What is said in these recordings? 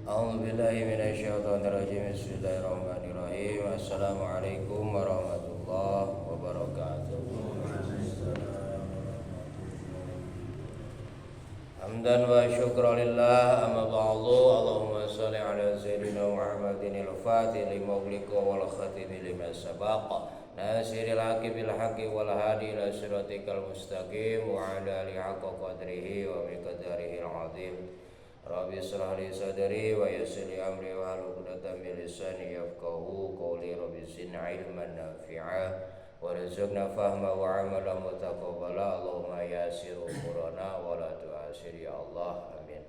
A'udzu billahi minasyaitonir rajim. Bismillahirrahmanirrahim. Assalamualaikum warahmatullahi wabarakatuh. Hamdan wa syukran lillah amma ba'du. Allahumma shalli ala sayyidina Muhammadin al-fatih lima ughliqa wal khatim lima sabaqa. Nasiril haqqi bil haqqi wal hadi ila siratikal mustaqim wa ala alihi haqqa qadrihi wa miqdarihi al-azim. Rabbi shrah li sadri wa yassir li amri wa hlul 'uqdatam min lisani yafqahu qawli. Rabbi zidni ilman nafi'a warzuqna fahma wa 'amalan mutaqabbala. Allahumma yassir umurana wa la tu'assir ya Allah, amin.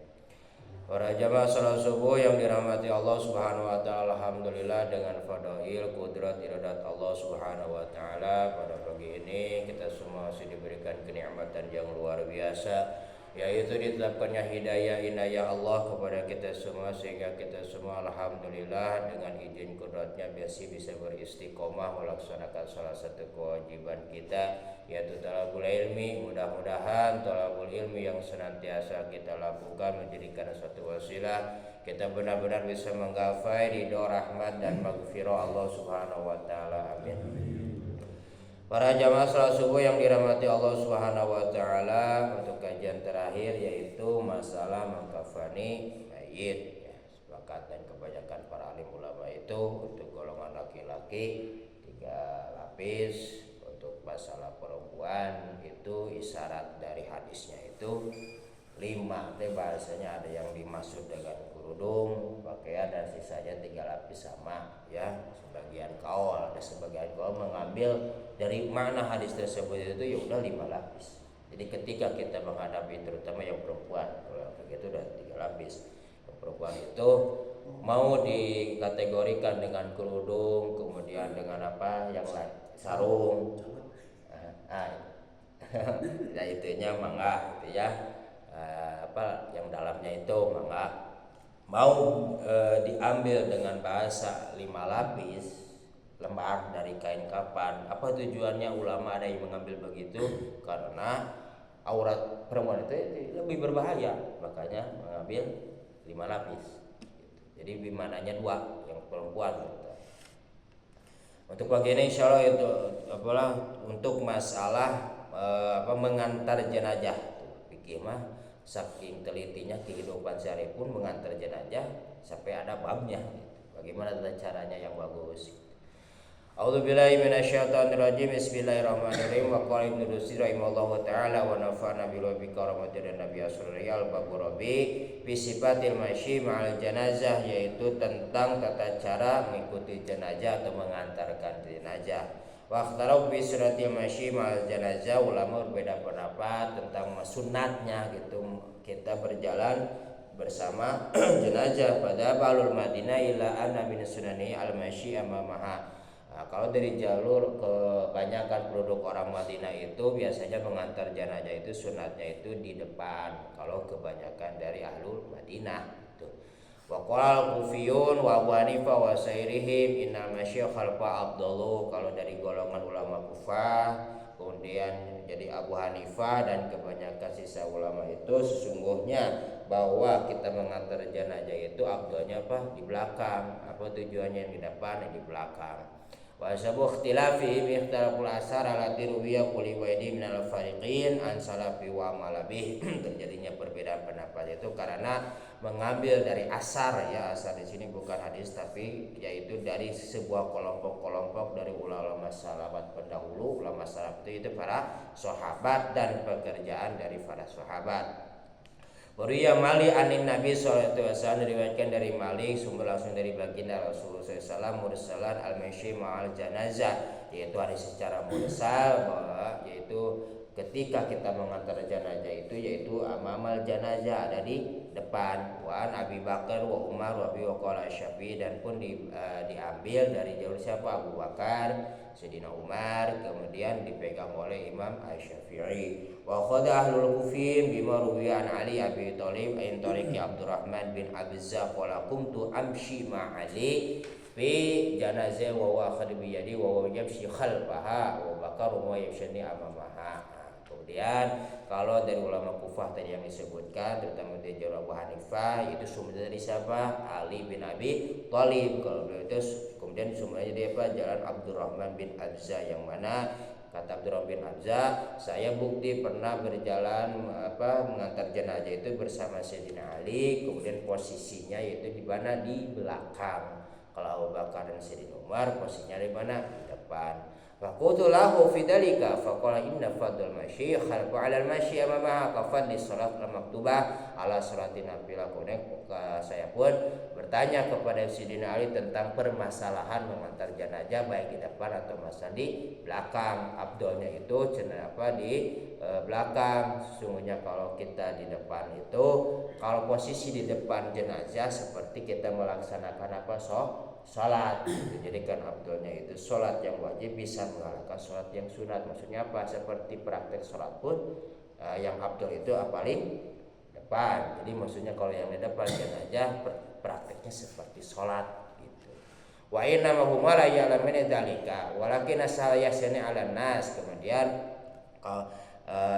Para jamaah salat subuh yang dirahmati Allah Subhanahu wa taala, alhamdulillah dengan fadail kudrat iradat Allah Subhanahu wa taala pada pagi ini kita semua masih diberikan kenikmatan yang luar biasa, yaitu ditetapkannya hidayah inayah Allah kepada kita semua, sehingga kita semua alhamdulillah dengan izin kudratnya masih bisa beristiqomah melaksanakan salah satu kewajiban kita, yaitu thalabul ilmi. Mudah-mudahan thalabul ilmi yang senantiasa kita lakukan menjadikan suatu wasilah kita benar-benar bisa menggapai ridho, rahmat dan maghfirah Allah Subhanahu wa taala, amin. Para jamaah salat subuh yang dirahmati Allah Subhanahu wa taala, untuk kajian terakhir yaitu masalah mengkafani mayit, ya, sepakat dan kebanyakan para alim ulama itu untuk golongan laki-laki 3 lapis, untuk masalah perempuan itu isyarat dari hadisnya itu 5. Bahasanya ada yang dimaksud dengan kerudung, pakaian dan sisanya 3 lapis sama, ya. Sebagian kaul, ada sebagian kaul mengambil dari makna hadis tersebut itu ya udah 5 lapis. Jadi ketika kita menghadapi terutama yang perempuan, kalau begitu udah 3 lapis. Yang perempuan itu mau dikategorikan dengan kerudung, kemudian dengan apa yang lain, sarung, ya itunya mangga, gitu ya. Apa yang dalamnya itu mangga. Mau diambil dengan bahasa 5 lapis lembar dari kain kapan. Apa tujuannya? Ulama ada yang mengambil begitu karena aurat perempuan itu lebih berbahaya, makanya mengambil 5 lapis. Jadi bimananya 2 yang perempuan. Untuk pagi ini insyaallah itu apalah untuk masalah mengantar jenazah. Fikih mah saking telitinya kehidupan sehari pun mengantar jenazah sampai ada babnya. Bagaimana caranya yang bagus? A'udzubillahi minasyaitonirrajim. Bismillahirrahmanirrahim. Wa qala Ibnu Rusdi rahimallahu taala wa nafa'ana bil wabi karamatin nabi sallallahu babu rabbi fi sifatil masyi ma'al janazah, yaitu tentang tata cara mengikuti jenazah atau mengantarkan jenazah. Waqtarau bi suratil masyi ma'al janazah, ulama berbeda pendapat tentang sunatnya gitu kita berjalan bersama jenazah. Pada balul Madinah ila anna min sunani al masyi amamaha. Kalau dari jalur kebanyakan penduduk orang Madinah itu biasanya mengantar jenazah itu sunatnya itu di depan. Kalau kebanyakan dari ahlul Madinah itu. Wa qala Kufiyun wa Abu Hanifah wa sairihim innal masya khalfa afdalu. Kalau dari golongan ulama Kufah, kemudian jadi Abu Hanifah dan kebanyakan sisa ulama itu sesungguhnya bahwa kita mengantar jenazah itu afdalnya apa? Di belakang. Apa tujuannya yang di depan, yang di belakang. Wa sabu ikhtilafi bi ikhtilaful asar allati ruwiya quli waidi minal fariqin an salafi wa malabih. Terjadinya perbedaan pendapat itu karena mengambil dari asar, ya, asar di sini bukan hadis tapi yaitu dari sebuah kelompok-kelompok dari ulama salafat pendahulu. Ulama salaf itu para sahabat dan pekerjaan dari para sahabat. Wariya Mali anin Nabi sallallahu alaihi wasallam, diriwayatkan dari Malik sumber langsung dari baginda Rasulullah SAW mursalan al-masyi ma'al janazah, yaitu hadis secara mursal bahwa yaitu ketika kita mengantar jenazah itu yaitu amamal janazah, ada di depan. Wa Abi Bakar wa Umar wa Abi Waqqas Syafi'i, dan pun diambil dari jalur siapa? Abu Bakar, Sayyidina Umar, kemudian dipegang oleh Imam Asy-Syafi'i. Wa khada ahlul kufin bima ruwiya an Ali Abi Thalib ain tariqi Abdurrahman bin Abzah qala qumtu amshi ma Ali fi janazah wa huwa akhad bi yadi wa huwa yamshi khalfaha wa Bakar wa yamshi amamaha. Kemudian kalau dari ulama Kufah tadi yang disebutkan, terutama dari Abu Hanifah, itu sumber dari siapa? Ali bin Abi Thalib. Kalau beliau itu kemudian sumbernya dari apa? Jalan Abdurrahman bin Abza, yang mana kata Abdurrahman bin Abza, saya bukti pernah berjalan mengantar jenazah itu bersama Sayyidina Ali, kemudian posisinya yaitu di mana? Di belakang. Kalau Abu Bakar dan Sayyidina Umar posisinya di mana? Di depan. Faqultu lahu fi dzalika faqala inna fadl masyi khalfu 'ala al-masyi amama ka fadli salat al-maktubah ala salatin nafilah. Saya pun bertanya kepada Sayyidina Ali tentang permasalahan mengantar jenazah baik di depan atau masa di belakang. Abdulnya itu di belakang. Sesungguhnya kalau kita di depan itu, kalau posisi di depan jenazah seperti kita melaksanakan sholat. Jadi kan abdulnya itu sholat yang wajib bisa mengalahkan sholat yang sunat. Maksudnya apa? Seperti praktek sholat pun yang abdul itu paling depan. Jadi maksudnya kalau yang di depan jenazah prakteknya seperti sholat gitu. Wa inna ma huma la ya'lamuna dzalika walakin asayasani 'alan nas. Kemudian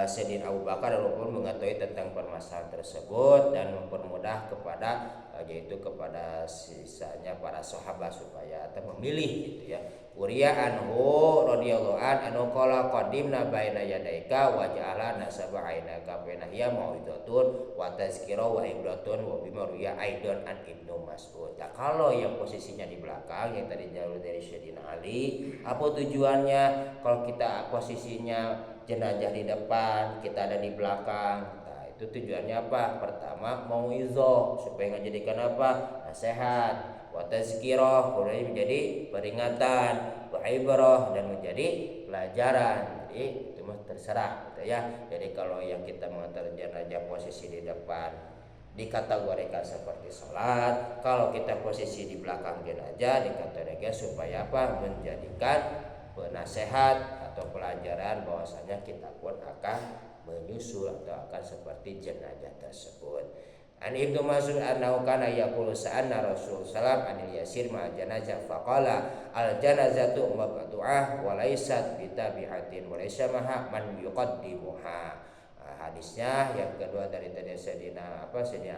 Sayyidina Abu Bakar pun mengetahui tentang permasalahan tersebut dan mempermudah kepada yaitu kepada sisanya para sahabat supaya memilih gitu ya. Uriya anhu radhiyallahu anhu qala qadimna baina yadaika wa ja'ala nasaba ainaka baina hiya mau'izatun wa tazkira wa ibratun wa bima ruya aidan an Ibnu Mas'ud. Nah, kalau yang posisinya di belakang yang tadi jauh dari Sayyidina Ali, apa tujuannya? Kalau kita posisinya jenazah di depan, kita ada di belakang. Nah, itu tujuannya apa? Pertama, mau'izah supaya menjadikan apa? Nasihat. Wa tazkirah, kemudian menjadi peringatan, wa ibrah, dan menjadi pelajaran. Jadi itu mah terserah gitu ya. Jadi kalau yang kita mengantar jenazah posisi di depan dikategorikan seperti sholat, kalau kita posisi di belakang jenazah dikategorikan supaya apa? Menjadikan penasehat atau pelajaran bahwasanya kita pun akan menyusul atau akan seperti jenazah tersebut. An Ibnu Mas'ud annahu kana yaqulu sa'anna Rasul sallam anil yasir ma janazah faqala al janazatu mabdu'ah wa laysat bitabi'atin wa laysa maha man yuqaddimuha. Hadisnya yang kedua dari tadi Sayyidina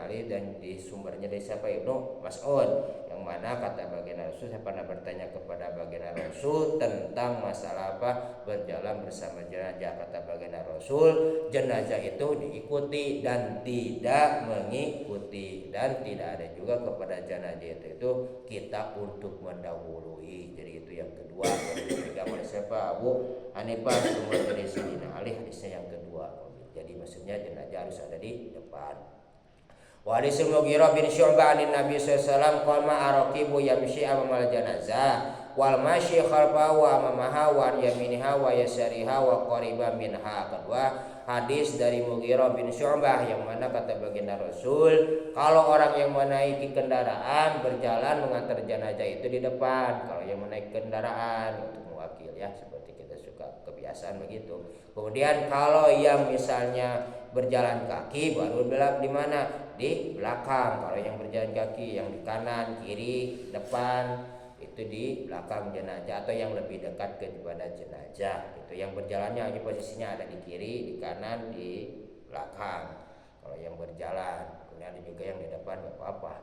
Ali, dan di sumbernya dari siapa? Ibnu Mas'ud, yang mana kata baginda Rasul, saya pernah bertanya kepada baginda Rasul tentang masalah berjalan bersama jenazah. Kata baginda Rasul, jenazah itu diikuti dan tidak mengikuti, dan tidak ada juga kepada jenazah itu kita untuk mendahului. Jadi itu yang kedua yang dipegang oleh siapa? Abu Hanifah, sumber dari Sayyidina Ali, hadisnya yang kedua. Jadi maksudnya jenazah harus ada di depan. Wa hadis Mughirah bin Syu'bah an Nabi sallallahu alaihi wasallam qama araqibu yamshi amamal janazah wal masyi khalfa wa amamaha wa yaminiha wa yasariha wa qariban minha. Kedua hadis dari Mughirah bin Syu'bah, yang mana kata baginda Rasul, kalau orang yang menaiki kendaraan berjalan mengantar jenazah itu di depan. Kalau yang menaiki kendaraan untuk mewakil ya, seperti kita suka kebiasaan begitu. Kemudian kalau yang misalnya berjalan kaki baru belak di mana? Di belakang. Kalau yang berjalan kaki yang di kanan, kiri, depan, itu di belakang jenazah atau yang lebih dekat kepada jenazah. Itu yang berjalannya hanya posisinya ada di kiri, di kanan, di belakang. Kalau yang berjalan, kemudian ada juga yang di depan enggak apa-apa.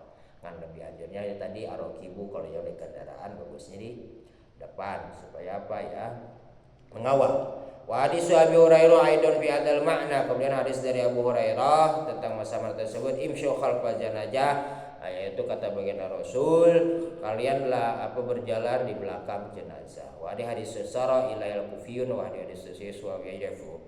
Kan lebih anjurnya ya tadi arokibu, kalau yang di kendaraan bagusnya di depan supaya apa ya? Mengawal. Wa hadis Abi Hurairah aidon fi adal makna. Kemudian hadis dari Abu Hurairah tentang masalah tersebut, imsyu khalfal janazah, yaitu kata baginda Rasul, kalianlah berjalan di belakang jenazah. Wa hadis sara ila al-kufiyun wa hadis siswa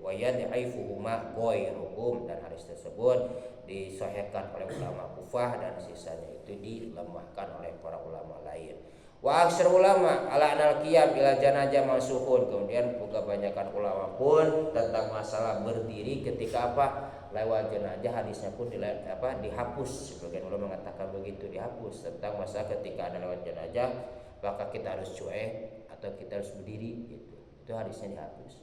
wa yad'ifuhuma ghairuhum, dan hadis tersebut disahihkan oleh ulama Kufah dan sisanya itu dilemahkan oleh para ulama lain. Wa aksar ulama ala anal qiyam ila janazah masuhun. Kemudian kebanyakan ulama pun tentang masalah berdiri ketika lewat jenazah, hadisnya pun dihapus. Sebagian ulama mengatakan begitu, dihapus tentang masalah ketika ada lewat jenazah maka kita harus cuek atau kita harus berdiri gitu. Itu hadisnya dihapus.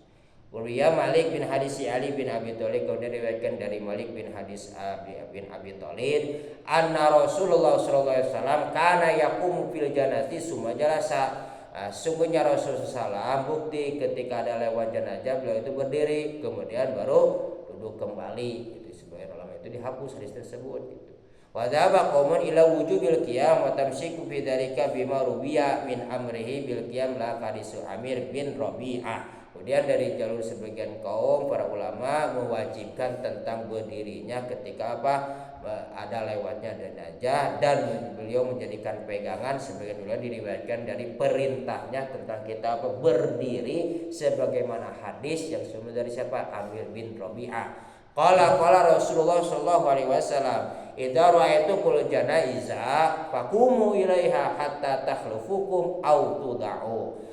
Uriya Malik bin hadis Ali bin Abi Thalib, kemudian diriwayatkan dari Malik bin hadis bin Abi Thalib, anna Rasulullah sallallahu alaihi wasallam kana yaqumu fil janazati summa jalasa. Sungguhnya Rasulullah SAW bukti ketika ada lewat jenazah beliau itu berdiri kemudian baru duduk kembali. Itu sebagian ulama itu dihapus hadis tersebut gitu. Wa dzaba qaumun ila wujubil qiyam wa tamsiku fi dzalika bima rubiya min amrihi bil qiyam la hadisu Amir bin Rabi'ah. Kemudian dari jalur sebagian kaum para ulama mewajibkan tentang berdirinya ketika ada lewatnya jenazah, dan beliau menjadikan pegangan sebagian ulama diriwayatkan dari perintahnya tentang kita berdiri sebagaimana hadis yang sumber dari siapa? Amir bin Rabi'ah. Qala Rasulullah sallallahu alaihi wasallam, "Idza ra'aitumul janaiza faqumu ilaiha hatta takhlufukum aw tud'u."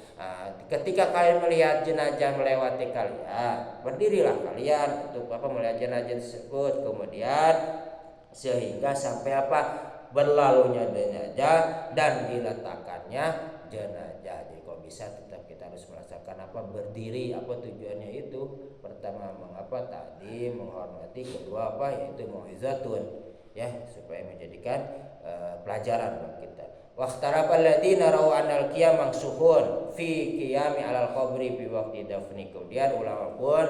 Ketika kalian melihat jenazah melewati kalian, berdirilah kalian untuk melihat jenazah tersebut, kemudian sehingga sampai berlalunya jenazah dan diletakkannya jenazah. Jadi kalau bisa tetap kita harus merasakan berdiri. Tujuannya itu? Pertama tadi menghormati, kedua yaitu mau'izatun, ya, supaya menjadikan pelajaran bagi kita. Waqtarabal ladzina ra'u anal qiyam mangsuhun fi qiyami alal qabri bi waqti dafni. Kemudian ulama pun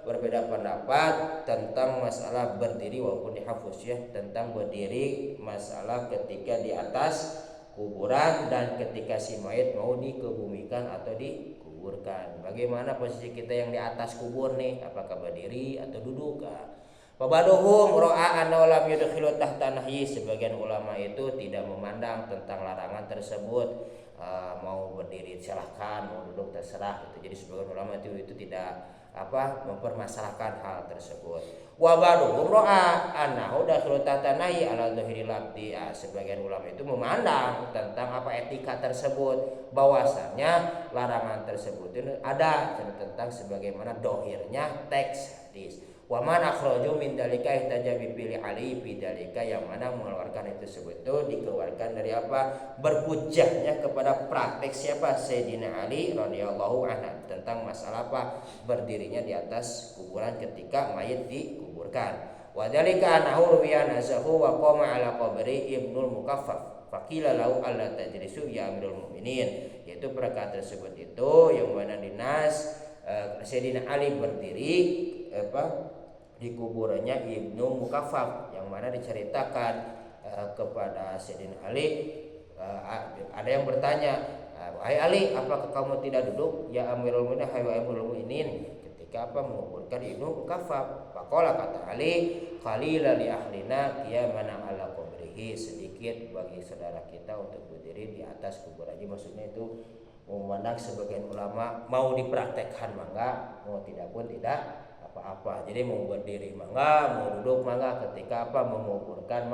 berbeda pendapat tentang masalah berdiri walaupun dihafuz, ya, tentang berdiri masalah ketika di atas kuburan dan ketika si mayit mau dikebumikan atau dikuburkan. Bagaimana posisi kita yang di atas kubur nih? Apakah berdiri atau duduk? Fabaduhum ra'a anna lam yudkhilu tahta nahyi. Sebagian ulama itu tidak memandang tentang larangan tersebut. Mau berdiri silahkan, mau duduk terserah gitu. Jadi sebagian ulama itu tidak mempermasalahkan hal tersebut. Wa baduhum ra'a annahu dakhilu tahta nahyi ala dzahiril abdi. Sebagian ulama itu memandang tentang etika tersebut, bahwasannya larangan tersebut itu ada tentang sebagaimana dohirnya teks hadis. Wa man akhraju min dalika ihtaja bi fili ali bi dalika, yang mana mengeluarkan itu tersebut itu dikeluarkan dari berhujjahnya kepada praktek siapa? Sayyidina Ali radhiyallahu anhu tentang masalah berdirinya di atas kuburan ketika mayit dikuburkan. Wa dalika annahu ruwiya nazahu wa qama ala qabri Ibnul Mukaffaf faqila lahu alla tajlisu ya Amirul Mukminin. Yaitu perkara tersebut itu yang mana dinas Sayyidina Ali berdiri di kuburannya Ibnu Mukaffaf, yang mana diceritakan kepada Sayyidina Ali, ada yang bertanya, "Wahai Ali, apakah kamu tidak duduk ya Amirul Mukminin, hai Amirul Mukminin?" ketika menguburkan Ibnu Mukaffaf. Faqala, kata Ali, "Qalila li ahlina qiyamana ala qabrihi." Sedikit bagi saudara kita untuk berdiri di atas kuburannya. Maksudnya itu memandang sebagian ulama mau dipraktekkan mangga, mau tidak pun tidak apa-apa. Jadi mau berdiri mangga, mau duduk mangga, ketika menguburkan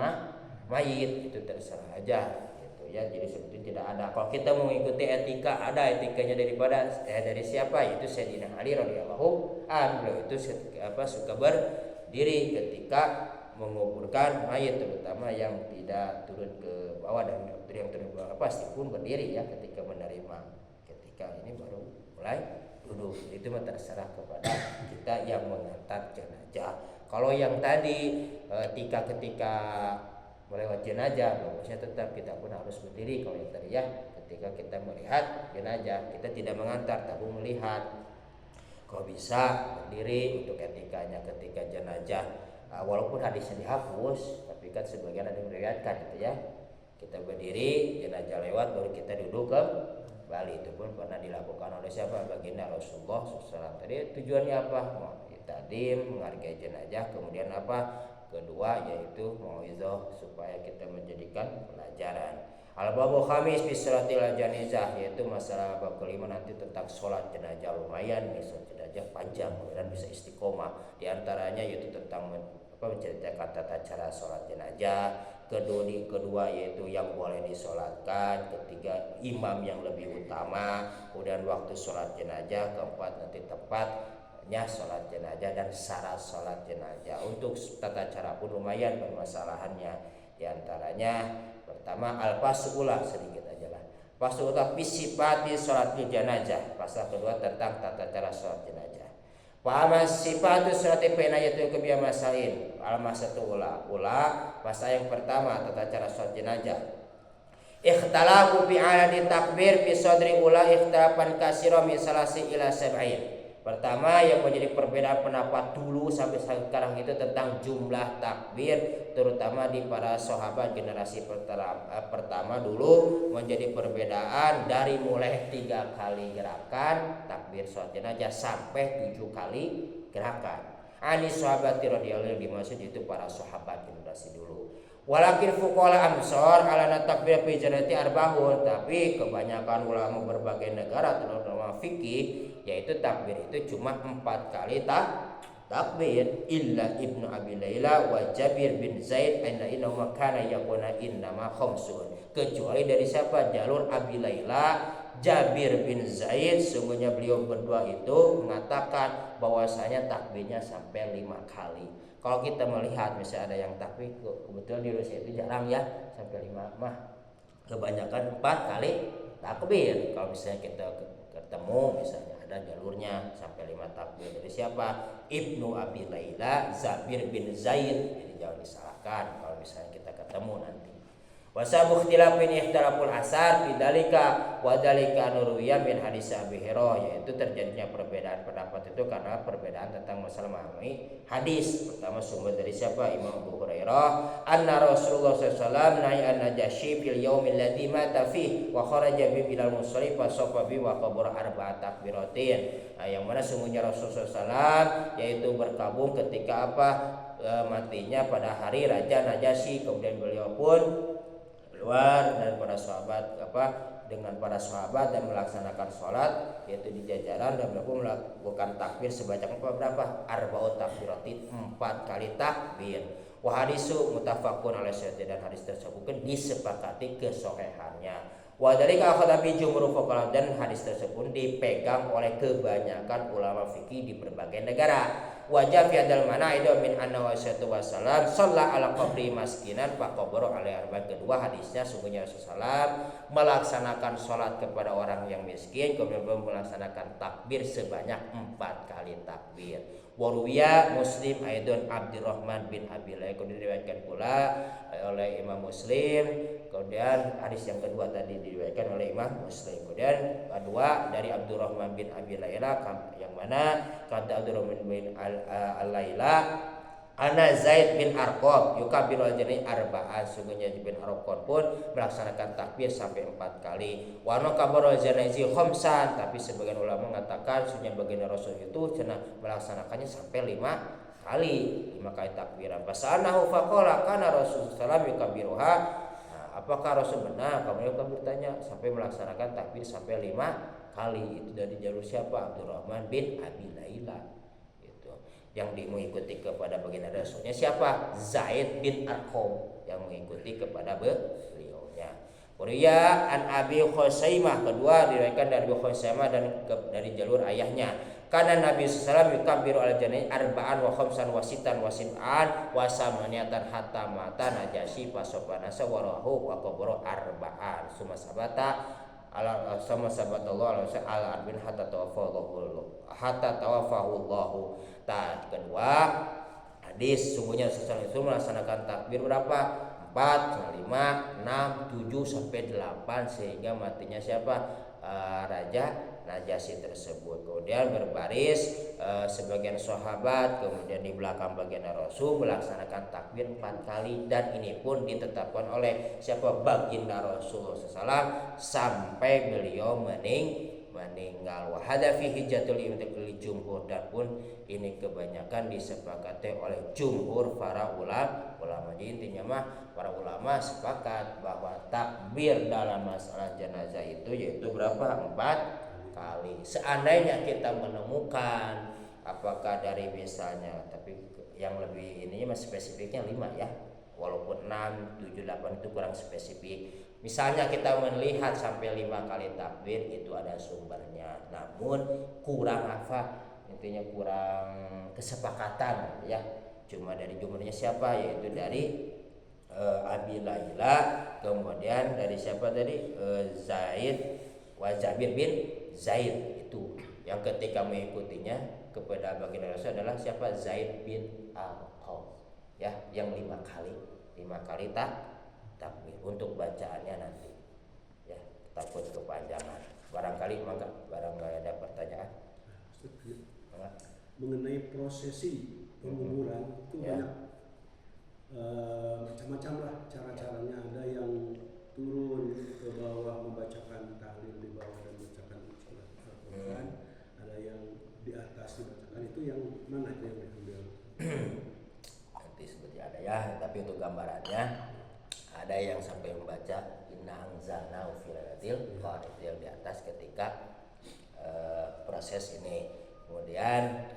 mayit itu terserah aja gitu, ya. Jadi sebetulnya tidak ada. Kalau kita mengikuti etika, ada etikanya dari siapa? Itu Sayyidina Ali radhiyallahu anhu. Itu suka berdiri ketika menguburkan mayit, terutama yang tidak turun ke bawah, dan yang turun ke bawah pasti pun berdiri, ya, ketika menerima. Ketika ini baru mulai duduk. Itu terserah kepada kita yang mengantar jenazah. Kalau yang tadi ketika melewat jenazah, bagusnya tetap kita pun harus berdiri. Kalau yang tadi, ya, ketika kita melihat jenazah, kita tidak mengantar tapi melihat. Kalau bisa berdiri untuk etikanya ketika jenazah, walaupun hadisnya dihapus, tapi kan sebagian ada yang meriwayatkan gitu, ya. Kita berdiri, jenazah lewat, baru kita duduk kembali. Itu pun pernah dilakukan oleh siapa? Baginda Rasulullah SAW. Tadi tujuannya apa? Tadi menghargai jenazah. Kemudian kedua yaitu mau'izah, supaya kita menjadikan pelajaran. Al-babu khamis fi sholatil janazah, yaitu masalah bab kelima nanti tentang sholat jenazah. Lumayan, sholat jenazah panjang dan bisa istiqomah. Di antaranya yaitu tentang menceritakan tata cara sholat jenazah. Kedua yaitu yang boleh disolatkan. Ketiga, imam yang lebih utama. Kemudian waktu sholat jenazah. Keempat, nanti tempatnya sholat jenazah dan syarat sholat jenazah. Untuk tata cara pun lumayan permasalahannya. Di antaranya pertama al-fasula, sedikit aja lah. Fasula fisipati sholat jenazah. Pasal kedua tentang tata cara sholat jenazah. Wa sifatu sholati bainayatul kebiya masain. Al-masatu ula. Masa yang pertama tata cara sholat jenazah. Ikhtalafu fi adadi takbir fi sadri ula ikhtilafan katsira min salasi ila sab'in. Pertama yang menjadi perbedaan pendapat dulu sampai sekarang itu tentang jumlah takbir, terutama di para sahabat generasi pertama dulu menjadi perbedaan dari mulai 3 kali gerakan takbir sholat jenazah sampai 7 kali gerakan. Ani sahabat radhiyallahu anhum dimaksud itu para sahabat generasi dulu. Walakin fuqaha amsor alana takbir fi jannati arba'un, tapi kebanyakan ulama berbagai negara terutama fikih yaitu takbir itu cuma 4 kali takbir illa Ibnu Abi Laila wa Jabir bin Zaid innahu kana yakuna innama khamsun, kecuali dari siapa? Jalur Abi Laila Jabir bin Zaid, sungguhnya beliau berdua itu mengatakan bahwasanya takbirnya sampai 5 kali. Kalau kita melihat misalnya ada yang takbir, kebetulan di Rusia itu jarang ya sampai 5 mah, kebanyakan 4 kali takbir. Kalau misalnya kita ketemu misalnya ada jalurnya sampai 5 takbir dari siapa? Ibnu Abi Laila Jabir bin Zaid. Jadi jangan disalahkan kalau misalnya kita ketemu nanti. Wasabu ikhtilafin ikhtilaful asar bidalika wa dalika nurwiya min hadis Abi Hurairah, yaitu terjadinya perbedaan pendapat itu karena perbedaan tentang masalah memahami hadis. Pertama sumber dari siapa? Imam Abu Hurairah, anna Rasulullah sallallahu alaihi wasallam nahi an-najashi fil yaumil ladzi mata fi wa kharaja bi bilal musalli fa safa bi wa qabara arba'at takbiratin. Nah, yang mana sungguhnya Rasulullah sallallahu alaihi wasallam yaitu berkabung ketika matinya pada hari Raja Najasyi, kemudian beliau pun keluar dan para sahabat dengan para sahabat dan melaksanakan sholat yaitu di jajaran, dan beliau melakukan takbir sebanyak berapa? Arba'ut takbiratin, 4 kali takbir. Wa hadisu muttafaqun alaihi, dan hadis tersebut disepakati kesohihannya. Wa dzalika akhadha bi jumhur fuqaha, dan hadis tersebut dipegang oleh kebanyakan ulama fikih di berbagai negara. Wajah fi adal mana itu min anna wasallam shalla ala qabri maskinan fa qabru alaihi arba'in. Kedua hadisnya sungguhnya Rasulullah melaksanakan sholat kepada orang yang miskin, kemudian melaksanakan takbir sebanyak 4 kali takbir. Waruwiya Muslim aidon Abdurrahman bin Abi Laila, kemudian diriwayatkan pula oleh Imam Muslim. Kemudian hadis yang kedua tadi diriwayatkan oleh Imam Muslim. Kemudian kedua dari Abdurrahman bin Abi Laila, yang mana kata Abdurrahman bin Al-Laila, ana Zaid bin Arqam yukabiru al-jani arba'an, sungguhnya bin Arqam pun melaksanakan takbir sampai 4 kali. Wa ana kabaru al-janazi khamsan, tapi sebagian ulama mengatakan sungguhnya baginda Rasul itu melaksanakannya sampai 5 kali takbiran. Fasanahu faqala kana Rasul sallallahu alaihi yukabiruha. Apakah Rasul benar? Kemudian kami bertanya sampai melaksanakan takbir sampai 5 kali. Itu dari jalur siapa? Abdurrahman bin Abi Laila. Yang mengikuti kepada baginda Rasulnya siapa? Zaid bin Arqam, yang mengikuti kepada beliaunya. Uriya an Abi Khusaimah, kedua diriwayatkan dari Abi Khusaimah dan dari jalur ayahnya. Karena Nabi sallallahu alaihi wasallam yukabbiru al-jana'i arba'an wa khamsan wa sitan wa sim'an wa samaniyatan hatta mata Najasyi fasofana sawarahu wa qabru arba'an summa sabata ala sama sahabat Allah ala arbin hatta tawafahu Allah. Kedua hadis sungguhnya Rasulullah itu melaksanakan takbir berapa? 4, 5, 6, 7 sampai 8 sehingga matinya siapa? Raja Najasyi tersebut. Kemudian berbaris sebagian sahabat, kemudian di belakang bagian Rasul melaksanakan takbir 4 kali, dan ini pun ditetapkan oleh siapa? Baginda Rasul SAW sampai beliau meninggal. Wa hadza fi hujjatul jumhur, dan pun ini kebanyakan disepakati oleh jumhur para ulama. Jadi intinya mah para ulama sepakat bahwa takbir dalam masalah jenazah itu yaitu berapa? 4 kali. Seandainya kita menemukan apakah dari misalnya, tapi yang lebih ini masih spesifiknya 5 ya, walaupun 6, 7, 8 itu kurang spesifik. Misalnya kita melihat sampai 5 kali takbir, itu ada sumbernya, namun kurang intinya kurang kesepakatan ya. Cuma dari jumlahnya siapa? Yaitu dari Abi Laila, kemudian dari siapa tadi? Zaid wa Jabir bin Zaid, itu yang ketika mengikutinya kepada baginda Rasul adalah siapa? Zaid bin Arqam ya, yang 5 kali takbir untuk bacaannya nanti. takut kepanjangan. Barangkali mangga barangkali ada pertanyaan. Mengenai prosesi penguburan itu ya. banyak macam-macam lah cara-caranya. Ada yang turun ke bawah membacakan tahlil di bawah dan membacakan surat Al-Quran, ada yang di atas dibacakan. Itu yang mana itu yang diambil? Nanti seperti ada ya, tapi untuk gambarannya ada yang sampai membaca inna anzalnahu fi lailatul qadar, itu yang di atas ketika proses ini. Kemudian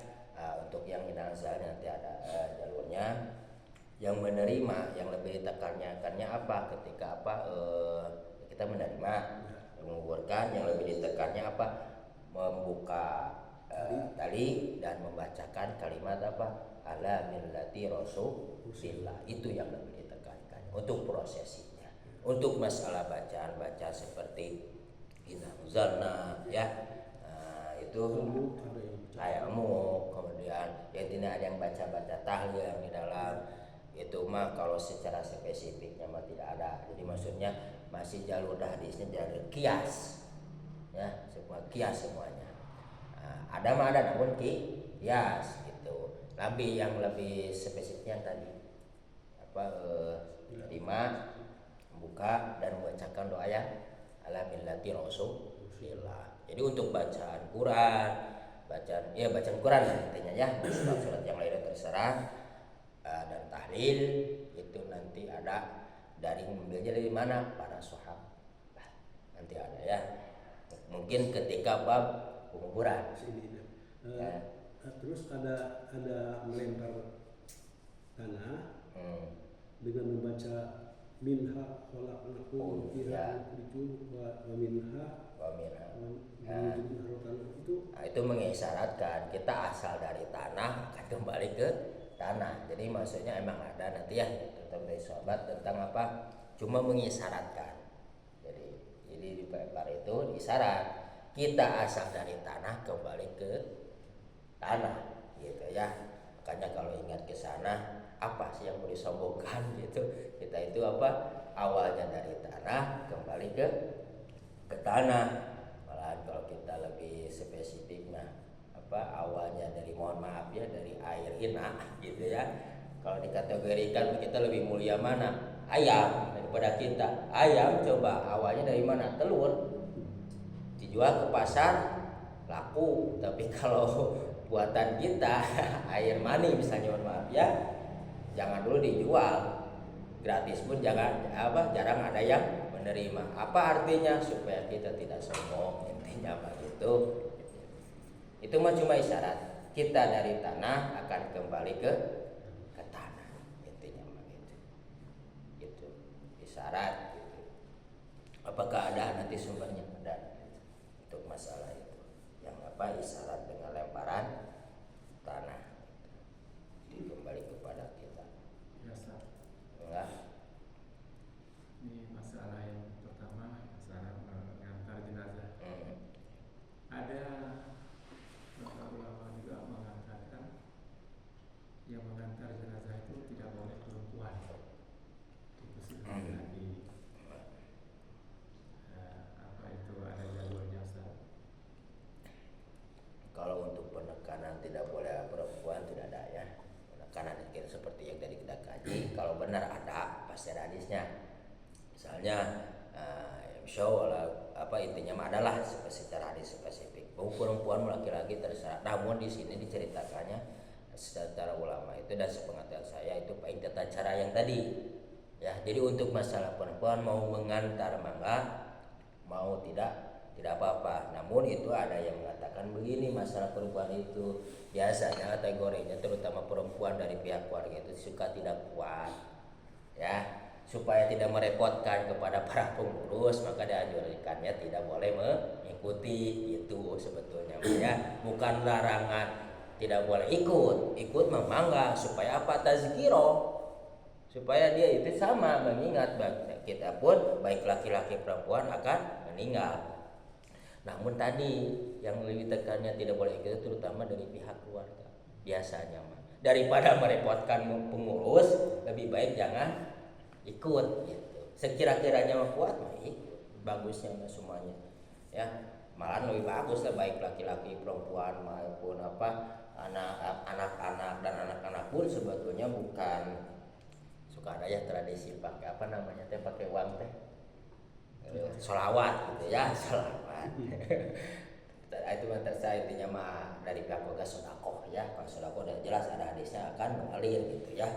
untuk yang inna anzalna nanti ada jalurnya. Yang menerima yang lebih ditekannya apa ketika kita menerima menguburkan, yang lebih ditekannya apa membuka tali dan membacakan kalimat apa ala millati rasulillah, itu yang lebih ditekankan untuk prosesinya. Untuk masalah bacaan baca seperti inna anzalna ya, itu ayatmu, kemudian ya tidak ada yang baca tahlil yang di dalam itu mah kalau secara spesifiknya mah tidak ada. Jadi maksudnya masih jalur hadisnya jalur kias ya, semua kias semuanya. Ada mah ada, namun kias gitu. Lebih yang lebih spesifiknya tadi apa lima membuka dan membacakan doa ya ala millati rasulillah. Jadi untuk bacaan Quran, bacaan Quran intinya ya, surat yang lainnya terserah. Dan tahlil itu nanti ada dari mengambilnya dari mana para sahabat nanti ada ya, mungkin ketika bab penguburan ya. Terus ada melempar tanah dengan membaca minha khalaqnakum fiha nukhrijukum wa minha itu mengisyaratkan kita asal dari tanah akan kembali ke tanah. Jadi maksudnya emang ada nanti ya terutama dari sahabat tentang apa, cuma mengisyaratkan. Jadi di pelempar itu isyarat kita asal dari tanah kembali ke tanah gitu ya. Makanya kalau ingat ke sana apa sih yang mau disombongkan gitu, kita itu apa awalnya dari tanah kembali ke tanah. Malahan kalau kita lebih spesifik awalnya dari mohon maaf ya dari air ina gitu ya. Kalau dikategorikan kita lebih mulia mana? Ayam daripada kita. Ayam coba awalnya dari mana? Telur. Dijual ke pasar laku, tapi kalau buatan kita air mani misalnya mohon maaf ya, jangan dulu dijual. Gratis pun jarang ada yang menerima. Apa artinya? Supaya kita tidak sombong, intinya begitu. Itu mah cuma isyarat kita dari tanah akan kembali ke tanah, intinya mah gitu isyarat gitu. Apakah ada nanti sumbernya? Ada untuk masalah itu yang isyarat dengan lemparan tanah kembali kepada kita ya, Ustaz. Enggak. Ini masalah yang pertama, masalah mengantar jenazah. Ada ulama juga mengatakan yang mengantar jenazah itu tidak boleh perempuan, itu sudah lagi apa itu ada jalurnya Ustaz. Kalau untuk penekanan tidak boleh perempuan tidak ada ya, penekanan kira seperti yang tadi kita kaji. Kalau benar ada pasti ada hadisnya, misalnya intinya adalah secara hadis spesifik bahwa perempuan laki-laki terserah. Namun di sini diceritakannya secara ulama itu dan sepengetahuan saya itu paling tata cara yang tadi ya. Jadi untuk masalah perempuan mau mengantar mangga, mau tidak apa-apa. Namun itu ada yang mengatakan begini, masalah perempuan itu biasanya kategorinya terutama perempuan dari pihak keluarga itu suka tidak kuat ya, supaya tidak merepotkan kepada para pengurus, maka dianjurkannya tidak boleh mengikuti itu sebetulnya ya, bukan larangan tidak boleh ikut memangga supaya apa? Tazkiro, supaya dia itu sama mengingat kita pun baik laki-laki perempuan akan meninggal. Namun tadi yang lebih tekannya tidak boleh ikut terutama dari pihak keluarga biasanya mah, daripada merepotkan pengurus lebih baik jangan ikut gitu. Sekira-kiranya mau kuat mah ikut bagusnya mah semuanya ya, malah lebih bagus lah baik laki-laki perempuan maupun apa anak-anak dan anak-anak pun sebetulnya bukan suka ada ya tradisi pakai apa namanya teh pakai uang teh sholawat gitu ya sholawat. Itu mah tersa intinya mah dari pihak keluarga sedekah ya, kalau sedekah udah jelas ada hadisnya akan mengalir gitu ya.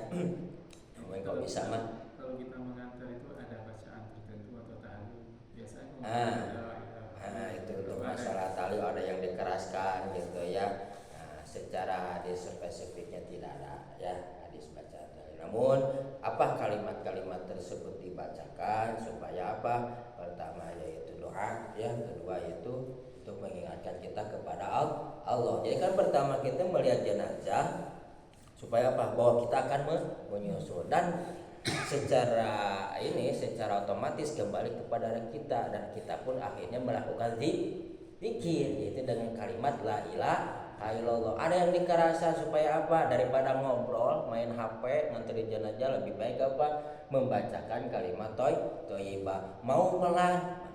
Namun kalau bisa mah kalau kita mengantar itu ada bacaan tertentu atau tahlil biasanya itu untuk masalah tali ada yang dikeraskan gitu ya. Nah, secara hadis spesifiknya tidak ada ya hadis bacaan tali. Namun apa kalimat-kalimat tersebut dibacakan supaya apa? Pertama yaitu doa ya, kedua yaitu untuk mengingatkan kita kepada Allah. Jadi kan pertama kita melihat jenazah supaya apa? Bahwa kita akan menyusul dan secara otomatis kembali kepada kita dan kita pun akhirnya melakukan zikir yaitu dengan kalimat la ilaha illallah. Ada yang dikerasa supaya apa? Daripada ngobrol, main HP, nganterin jenazah lebih baik apa? Membacakan kalimat thayyibah. Mau pelan,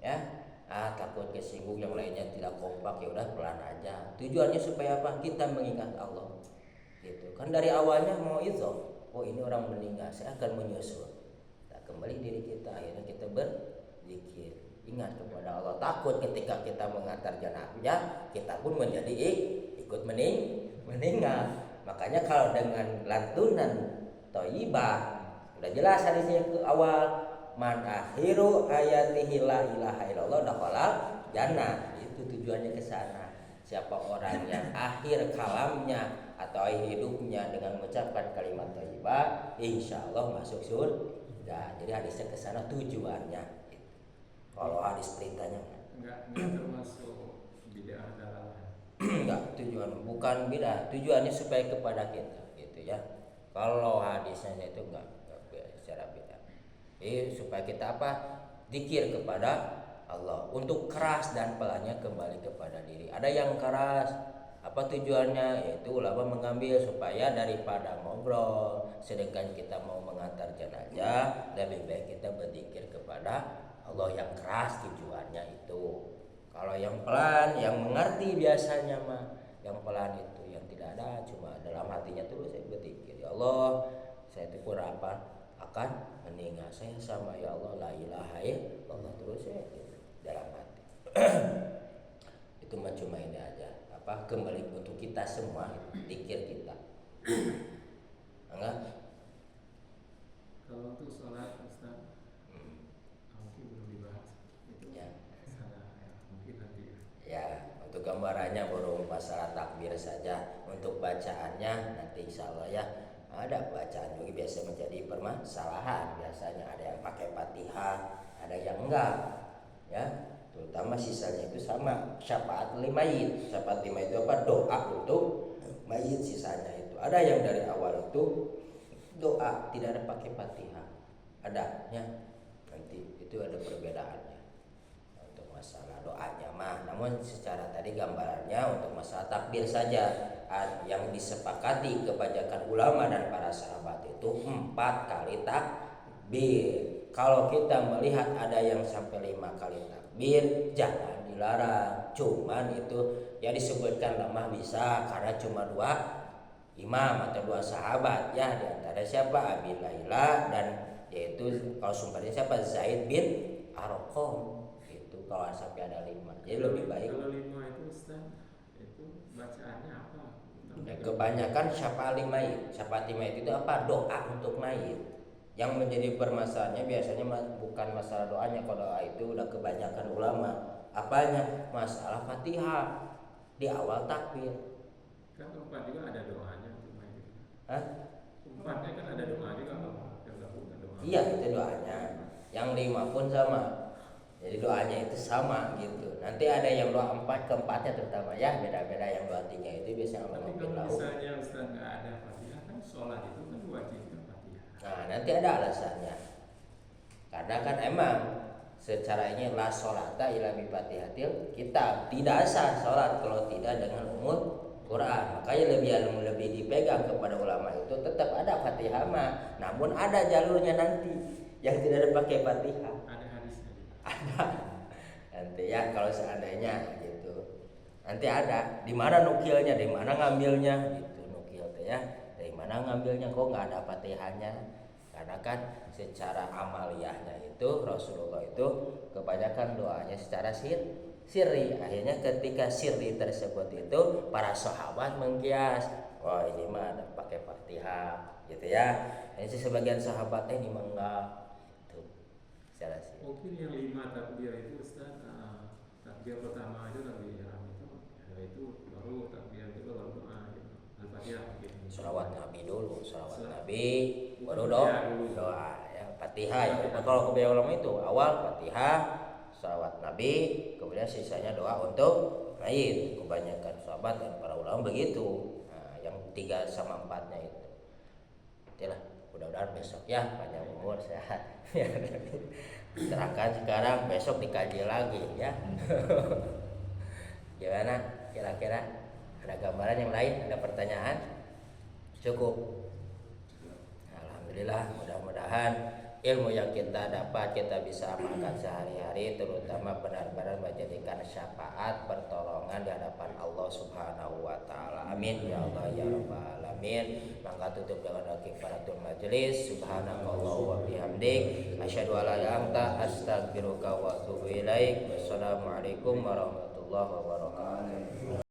ya. Takut kesinggung yang lainnya tidak kompak ya udah pelan aja. Tujuannya supaya apa? Kita mengingat Allah. Gitu. Kan dari awalnya mau itu, oh ini orang meninggal, saya akan menyusul. Nah, kembali diri kita akhirnya kita berzikir, ingat kepada Allah. Takut ketika kita mengantar jenazah, kita pun menjadi ikut meninggal. Makanya kalau dengan lantunan thayyibah, udah jelas hadisnya ke awal. Man akhiru ayatihi la ilaha illallah dakhalal jannah. Itu tujuannya ke sana. Siapa orang yang akhir kalamnya atau akhir hidupnya dengan mengucapkan kalimat thayyibah, insyaallah masuk surga. Jadi hadisnya ke sana tujuannya. Kalau hadis perintahnya enggak termasuk bid'ah dalalah. Enggak, bukan bid'ah. Tujuannya supaya kepada kita gitu ya. Kalau hadisnya itu enggak secara bid'ah. Supaya kita apa? Zikir kepada Allah. Untuk keras dan pelannya kembali kepada diri. Ada yang keras, apa tujuannya? Yaitu ulama mengambil supaya daripada ngobrol, sedangkan kita mau mengantar jenazah, lebih baik kita berzikir kepada Allah. Yang keras tujuannya itu. Kalau yang pelan, yang mengerti biasanya mah, yang pelan itu yang tidak ada, cuma dalam hatinya terus saya berzikir, ya Allah, saya itu apa? Akan meninggal, saya sama ya Allah la ilaha illallah terus ya dalam hati. Itu mah cuma ini aja apa kembali untuk kita semua zikir kita. Enggak? Kalau untuk sholat Ustaz, mungkin belum dibahas itu Ya. salah ya, mungkin nanti Ya, untuk gambarannya baru masalah takbir saja. Untuk bacaannya nanti insya Allah ya. Ada bacaan juga biasa menjadi permasalahan. Biasanya ada yang pakai Fatihah, ada yang enggak. Ya, terutama sisanya itu sama syafaat mayit. Syafaat mayit itu apa? Doa untuk mayit sisanya itu. Ada yang dari awal itu doa tidak ada pakai Fatihah. Ada ya. Nanti itu ada perbedaannya. Untuk masalah doanya mah, namun secara tadi gambarannya untuk masalah takbir saja yang disepakati kebanyakan ulama dan para sahabat itu 4 kali takbir. Kalau kita melihat ada yang sampai 5 kali takbir, jangan dilarang. Cuman itu ya disebutkan lemah bisa karena cuma 2 imam atau 2 sahabat ya, di antara siapa? Abi Laila dan yaitu kalau sumbernya siapa? Zaid bin Arqam. Itu kalau sampai ada 5. Jadi lebih baik. Kalau 5 itu Ustaz, itu bacaannya apa? Ya, kebanyakan syafaat mayit. Syafaat mayit itu apa? Doa untuk mayit. Yang menjadi permasalahannya biasanya bukan masalah doanya. Kalau doa itu udah kebanyakan ulama. Apanya? Masalah Fatihah di awal takbir. Kan 4 juga ada doanya untuk mayit. Hah? 4-nya kan ada doa juga yang bukan doa. Iya, itu doanya. Yang 5 pun sama. Jadi doanya itu sama gitu. Nanti ada yang doa 4 keempatnya terutama ya, beda-beda. Yang doa 3 itu biasanya Tapi mengambil kalau lauk. misalnya Ustaz nggak ada Fatihah, kan sholat itu kan wajibnya Fatihah. Nah, nanti ada alasannya. Karena kan emang secara ini la sholata illa bi fatihatil kitab. Tidak sah sholat kalau tidak dengan Quran. Makanya lebih dipegang kepada ulama itu tetap ada Fatihah mah. Namun ada jalurnya nanti yang tidak ada pakai Fatihah. Ada hadisnya. Nanti ya kalau seandainya gitu. Nanti ada di mana nukilnya, di mana ngambilnya gitu nukil teh ya. Dari mana ngambilnya kok nggak ada Fatihahnya? Karena kan secara amaliyahnya itu Rasulullah itu kebanyakan doanya secara sirri. Akhirnya ketika sirri tersebut itu para sahabat mengkias, wah ini mah ada pakai Fatihah gitu ya. Ini sebagian sahabat ini mah enggak tuh secara sirri. Mungkin yang 5 takbir itu Ustaz, takbir pertama aja takbir ihram itu baru takbir kedua baru doa gitu. Al-Fatihah gitu. Salawat Nabi dulu, salawat Salawat. Nabi baru Fatihah dulu. doa ya Fatihah ya. Kalau kebanyakan ulama itu awal Fatihah, salawat Nabi, kemudian sisanya doa untuk mayit. Kebanyakan sahabat dan para ulama begitu. Nah, yang 3 sama 4-nya itu. Itulah, mudah-mudahan besok ya panjang umur sehat. Terangkan sekarang, besok dikaji lagi ya. Gimana kira-kira, ada gambaran yang lain, ada pertanyaan? Cukup. Alhamdulillah, mudah-mudahan ilmu yang kita dapat kita bisa amalkan sehari-hari, terutama benar-benar menjadikan syafaat pertolongan di hadapan Allah Subhanahu wa taala. Amin ya Allah ya rabbal alamin. Maka tutup dengan kifaratul majelis. Subhanakallah wa bihamdik, asyhadu an la ilaha illa anta, astaghfiruka wa atubu ilaik. Wassalamualaikum warahmatullahi wabarakatuh.